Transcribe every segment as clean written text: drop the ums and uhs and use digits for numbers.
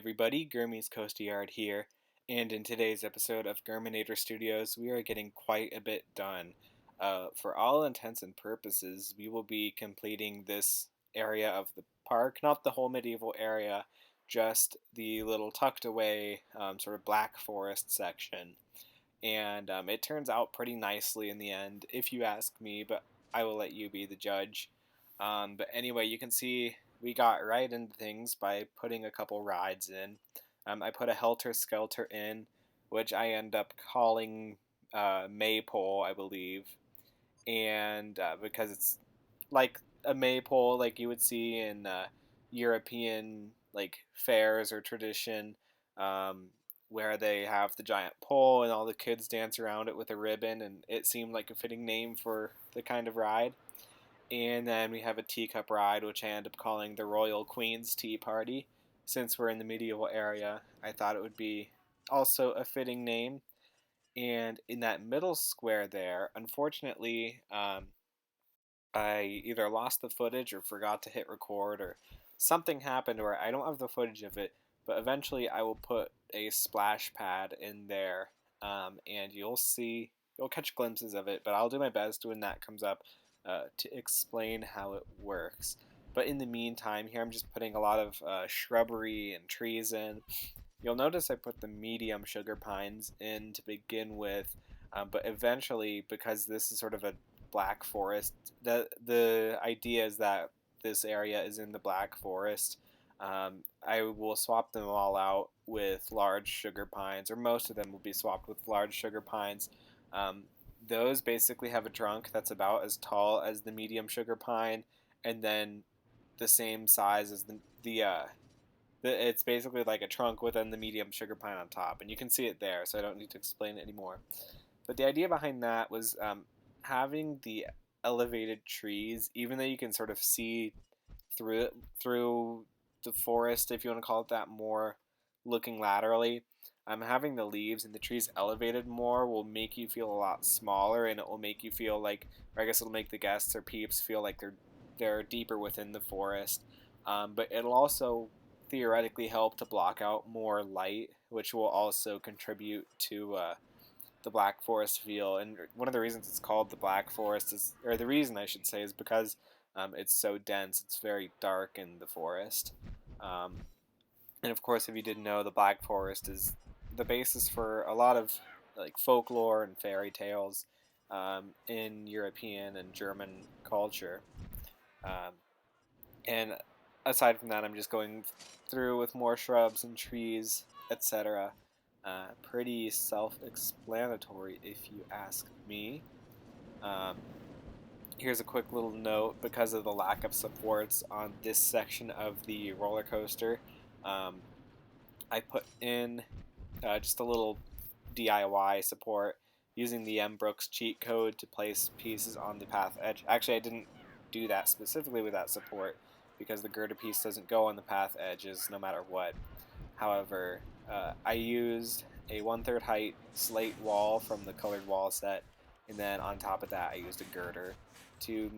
everybody, Gurmy's Coastal Yard here, and in today's episode of Germanator Studios, we are getting quite a bit done. For all intents and purposes, we will be completing this area of the park, not the whole medieval area, just the little tucked away sort of Black Forest section. And it turns out pretty nicely in the end, if you ask me, but I will let you be the judge. But anyway, you can see we got right into things by putting a couple rides in. I put a Helter Skelter in, which I end up calling Maypole, I believe, and because it's like a maypole like you would see in European like fairs or tradition, um, where they have the giant pole and all the kids dance around it with a ribbon, and it seemed like a fitting name for the kind of ride. And then we have a teacup ride, which I end up calling the Royal Queen's Tea Party. Since we're in the medieval area, I thought it would be also a fitting name. And in that middle square there, unfortunately, I either lost the footage or forgot to hit record or something happened where I don't have the footage of it, but eventually I will put a splash pad in there, and you'll catch glimpses of it, but I'll do my best when that comes up to explain how it works. But in the meantime, here I'm just putting a lot of shrubbery and trees in. You'll notice I put the medium sugar pines in to begin with, but eventually, because this is sort of a Black Forest, the idea is that this area is in the Black Forest. I will swap them all out with large sugar pines, or most of them will be swapped with large sugar pines. Um, those basically have a trunk that's about as tall as the medium sugar pine, and then the same size as it's basically like a trunk within the medium sugar pine on top, and you can see it there, so I don't need to explain it anymore. But the idea behind that was having the elevated trees, even though you can sort of see through the forest, if you want to call it that, more looking laterally. Having the leaves and the trees elevated more will make you feel a lot smaller, and it will make you feel like, or I guess it'll make the guests or peeps feel like they're deeper within the forest. But it'll also theoretically help to block out more light, which will also contribute to the Black Forest feel. And one of the reasons it's called the Black Forest is, or the reason I should say, is because it's so dense. It's very dark in the forest. Um, and of course, if you didn't know, the Black Forest is the basis for a lot of like folklore and fairy tales in European and German culture. Um, and aside from that, I'm just going through with more shrubs and trees, etc. Pretty self-explanatory, if you ask me. Um, Here's a quick little note: because of the lack of supports on this section of the roller coaster, um, I put in just a little DIY support using the M. Brooks cheat code to place pieces on the path edge. Actually, I didn't do that specifically with that support because the girder piece doesn't go on the path edges no matter what. However, I used a 1/3 height slate wall from the colored wall set, and then on top of that I used a girder to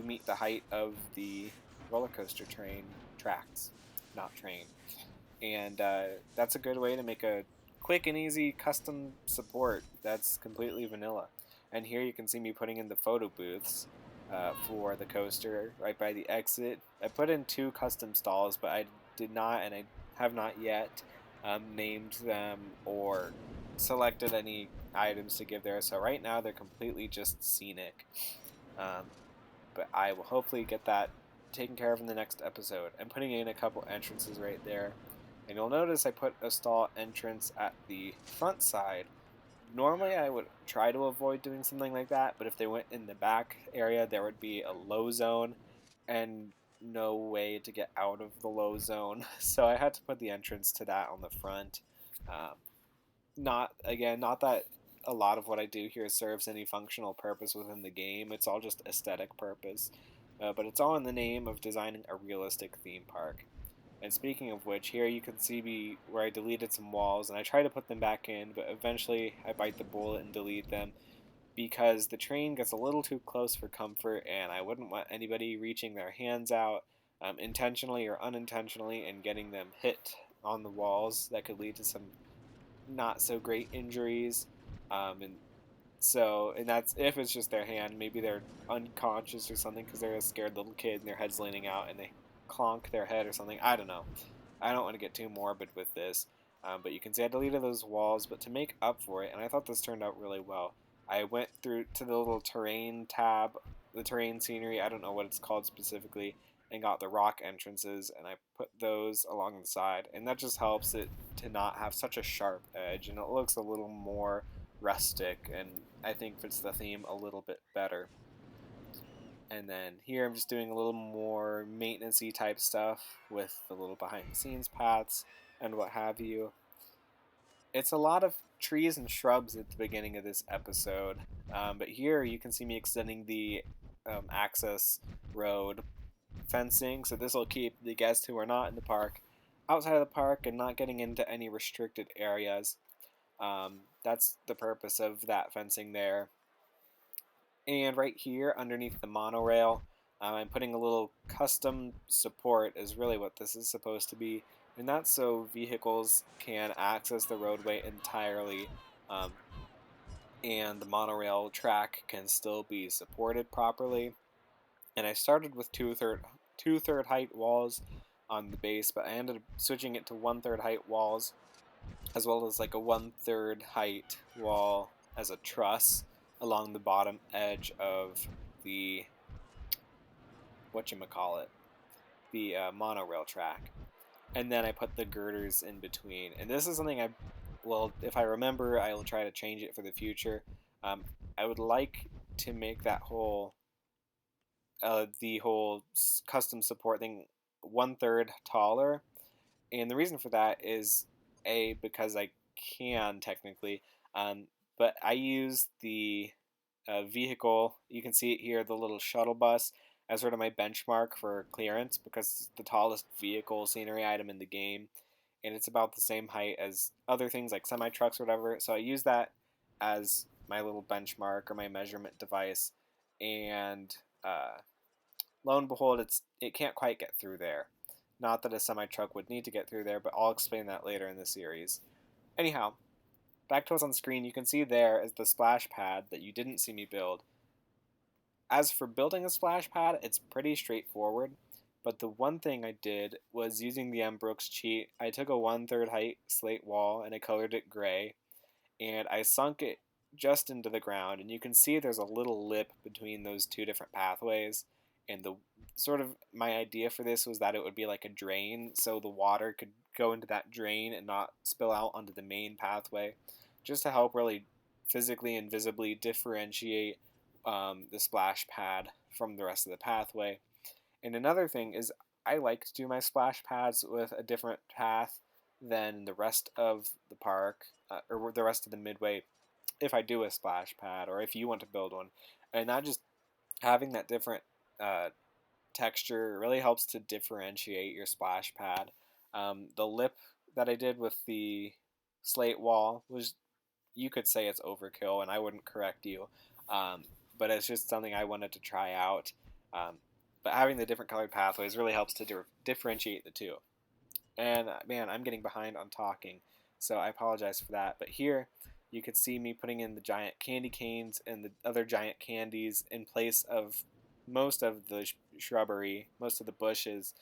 meet the height of the roller coaster train tracks, not train. And that's a good way to make a quick and easy custom support that's completely vanilla. And here you can see me putting in the photo booths for the coaster right by the exit. I put in 2 custom stalls, but I did not, and I have not yet named them or selected any items to give there. So right now they're completely just scenic. Um, but I will hopefully get that taken care of in the next episode. I'm putting in a couple entrances right there. And you'll notice I put a stall entrance at the front side. Normally I would try to avoid doing something like that, but if they went in the back area, there would be a low zone and no way to get out of the low zone. So I had to put the entrance to that on the front. Um, not that a lot of what I do here serves any functional purpose within the game. It's all just aesthetic purpose. But it's all in the name of designing a realistic theme park. And speaking of which, here you can see me where I deleted some walls, and I try to put them back in, but eventually I bite the bullet and delete them because the train gets a little too close for comfort, and I wouldn't want anybody reaching their hands out intentionally or unintentionally and getting them hit on the walls that could lead to some not so great injuries. And that's if it's just their hand. Maybe they're unconscious or something because they're a scared little kid and their head's leaning out and they clonk their head or something. I don't know. I don't want to get too morbid with this, but you can see I deleted those walls, but to make up for it, and I thought this turned out really well, I went through to the little terrain tab, the terrain scenery, I don't know what it's called specifically, and got the rock entrances, and I put those along the side, and that just helps it to not have such a sharp edge, and it looks a little more rustic, and I think fits the theme a little bit better. And then here I'm just doing a little more maintenance-y type stuff with the little behind-the-scenes paths and what have you. It's a lot of trees and shrubs at the beginning of this episode, but here you can see me extending the access road fencing, so this will keep the guests who are not in the park outside of the park and not getting into any restricted areas. That's the purpose of that fencing there. And right here underneath the monorail, I'm putting a little custom support is really what this is supposed to be. And that's so vehicles can access the roadway entirely, um, and the monorail track can still be supported properly. And I started with two third height walls on the base, but I ended up switching it to 1/3 height walls, as well as like a 1/3 height wall as a truss along the bottom edge of the whatchamacallit, the monorail track. And then I put the girders in between. And this is something well, if I remember, I will try to change it for the future. Um, I would like to make that the whole custom support thing 1/3 taller. And the reason for that is because I can technically, um, but I use the vehicle. You can see it here, the little shuttle bus, as sort of my benchmark for clearance because it's the tallest vehicle scenery item in the game, and it's about the same height as other things like semi trucks or whatever. So I use that as my little benchmark or my measurement device, and lo and behold, it can't quite get through there. Not that a semi truck would need to get through there, but I'll explain that later in the series. Anyhow, back to what's on screen, you can see there is the splash pad that you didn't see me build. As for building a splash pad, it's pretty straightforward, but the one thing I did was using the M. Brooks cheat. I took a 1/3 height slate wall and I colored it gray, and I sunk it just into the ground, and you can see there's a little lip between those two different pathways, and the sort of my idea for this was that it would be like a drain, so the water could go into that drain and not spill out onto the main pathway, just to help really physically and visibly differentiate the splash pad from the rest of the pathway. And another thing is I like to do my splash pads with a different path than the rest of the park, or the rest of the midway, if I do a splash pad or if you want to build one. And that just having that different uh, texture really helps to differentiate your splash pad. The lip that I did with the slate wall was, you could say it's overkill, and I wouldn't correct you, um, but it's just something I wanted to try out. Um, but having the different colored pathways really helps to differentiate the two. And man, I'm getting behind on talking, so I apologize for that. But here, you could see me putting in the giant candy canes and the other giant candies in place of most of the shrubbery, most of the bushes.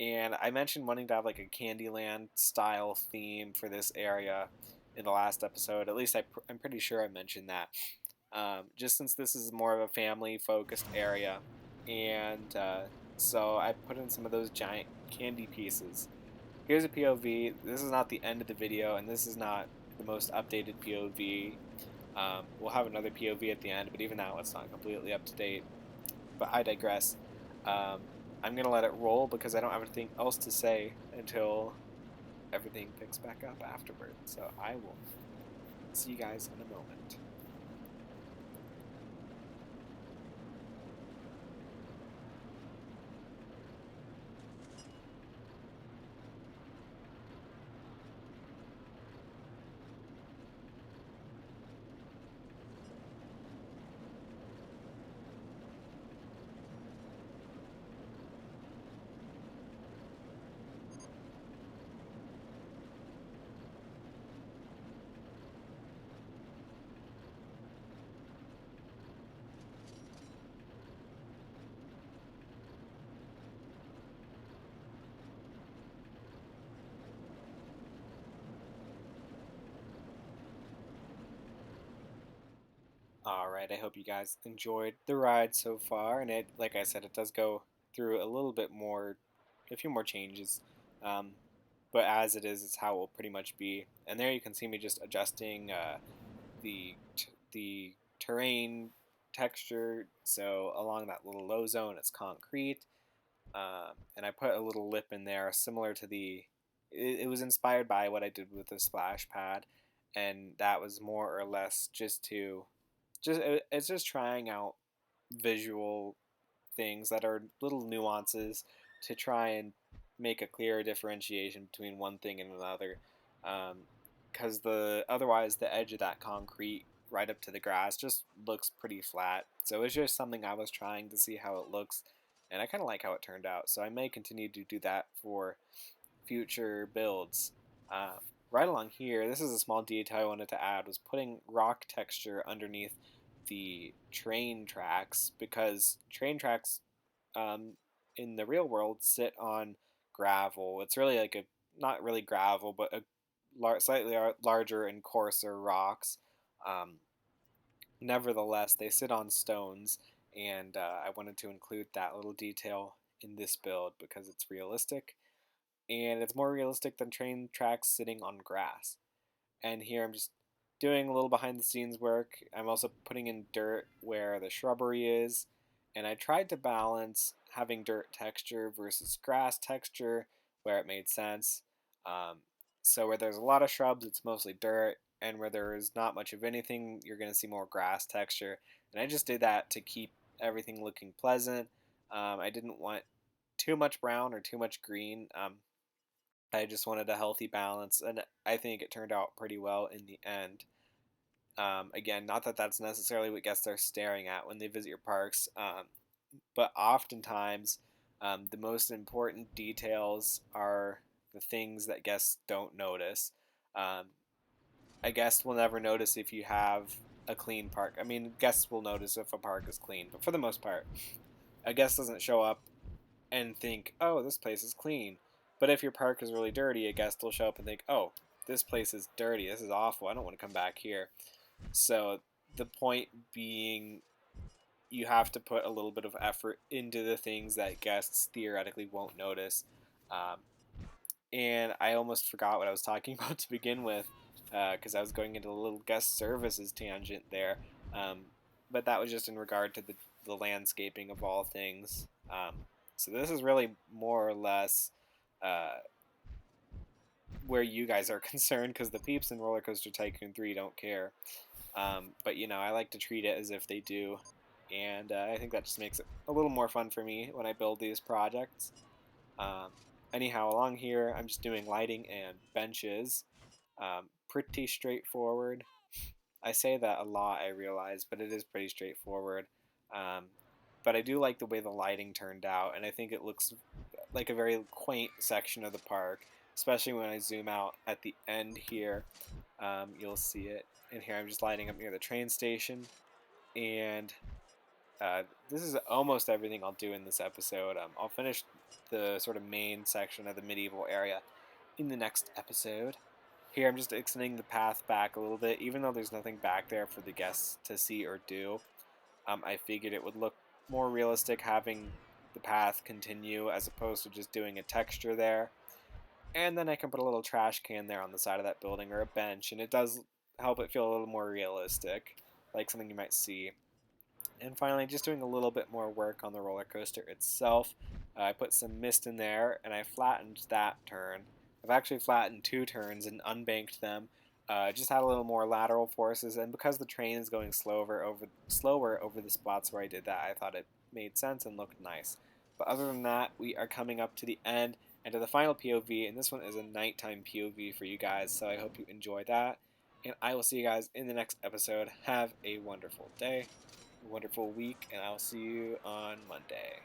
And I mentioned wanting to have like a Candyland style theme for this area in the last episode. At least I'm pretty sure I mentioned that. Just since this is more of a family focused area. And so I put in some of those giant candy pieces. Here's a POV. This is not the end of the video, and this is not the most updated POV. We'll have another POV at the end, but even now it's not completely up to date. But I digress. I'm going to let it roll because I don't have anything else to say until everything picks back up afterward. So I will see you guys in a moment. All right, I hope you guys enjoyed the ride so far, and like I said, it does go through a little bit more, a few more changes, um, but as it is, it's how it will pretty much be. And there you can see me just adjusting the terrain texture. So along that little low zone, it's concrete, and I put a little lip in there, similar to it was inspired by what I did with the splash pad, and that was more or less it's just trying out visual things that are little nuances to try and make a clearer differentiation between one thing and another. Because the otherwise the edge of that concrete right up to the grass just looks pretty flat. So it's just something I was trying to see how it looks, and I kind of like how it turned out. So I may continue to do that for future builds. Uh, right along here, this is a small detail I wanted to add, was putting rock texture underneath the train tracks, because train tracks um, in the real world sit on gravel. It's really like a, not really gravel, but a slightly larger and coarser rocks. Um, Nevertheless, they sit on stones, and I wanted to include that little detail in this build because it's realistic, and it's more realistic than train tracks sitting on grass. And here I'm just doing a little behind the scenes work. I'm also putting in dirt where the shrubbery is, and I tried to balance having dirt texture versus grass texture where it made sense. Um, so where there's a lot of shrubs, it's mostly dirt, and where there is not much of anything, you're going to see more grass texture. And I just did that to keep everything looking pleasant. I didn't want too much brown or too much green. I just wanted a healthy balance, and I think it turned out pretty well in the end. Again, not that that's necessarily what guests are staring at when they visit your parks, but oftentimes the most important details are the things that guests don't notice. Um, a guest will never notice if you have a clean park. I mean, guests will notice if a park is clean, but for the most part, a guest doesn't show up and think, oh, this place is clean. But if your park is really dirty, a guest will show up and think, oh, this place is dirty. This is awful. I don't want to come back here. So the point being, you have to put a little bit of effort into the things that guests theoretically won't notice. Um, and I almost forgot what I was talking about to begin with, because I was going into a little guest services tangent there. Um, but that was just in regard to the landscaping of all things. So this is really more or less uh, where you guys are concerned, because the peeps in Roller Coaster Tycoon 3 don't care. But I like to treat it as if they do, and I think that just makes it a little more fun for me when I build these projects. Um, Anyhow, along here, I'm just doing lighting and benches. Pretty straightforward. I say that a lot, I realize, but it is pretty straightforward. Um, but I do like the way the lighting turned out, and I think it looks like a very quaint section of the park, especially when I zoom out at the end here. You'll see it. And here I'm just lighting up near the train station, and this is almost everything I'll do in this episode. I'll finish the sort of main section of the medieval area in the next episode. Here I'm just extending the path back a little bit, even though there's nothing back there for the guests to see or do. I figured it would look more realistic having the path continue as opposed to just doing a texture there. And then I can put a little trash can there on the side of that building, or a bench, and it does help it feel a little more realistic, like something you might see. And finally, just doing a little bit more work on the roller coaster itself. I put some mist in there, and I flattened that turn. I've actually flattened two turns and unbanked them. Just had a little more lateral forces, and because the train is going slower over the spots where I did that, I thought it made sense and looked nice. But other than that, we are coming up to the end and to the final POV, and this one is a nighttime POV for you guys, so I hope you enjoy that. And I will see you guys in the next episode. Have a wonderful day, a wonderful week, and I'll see you on Monday.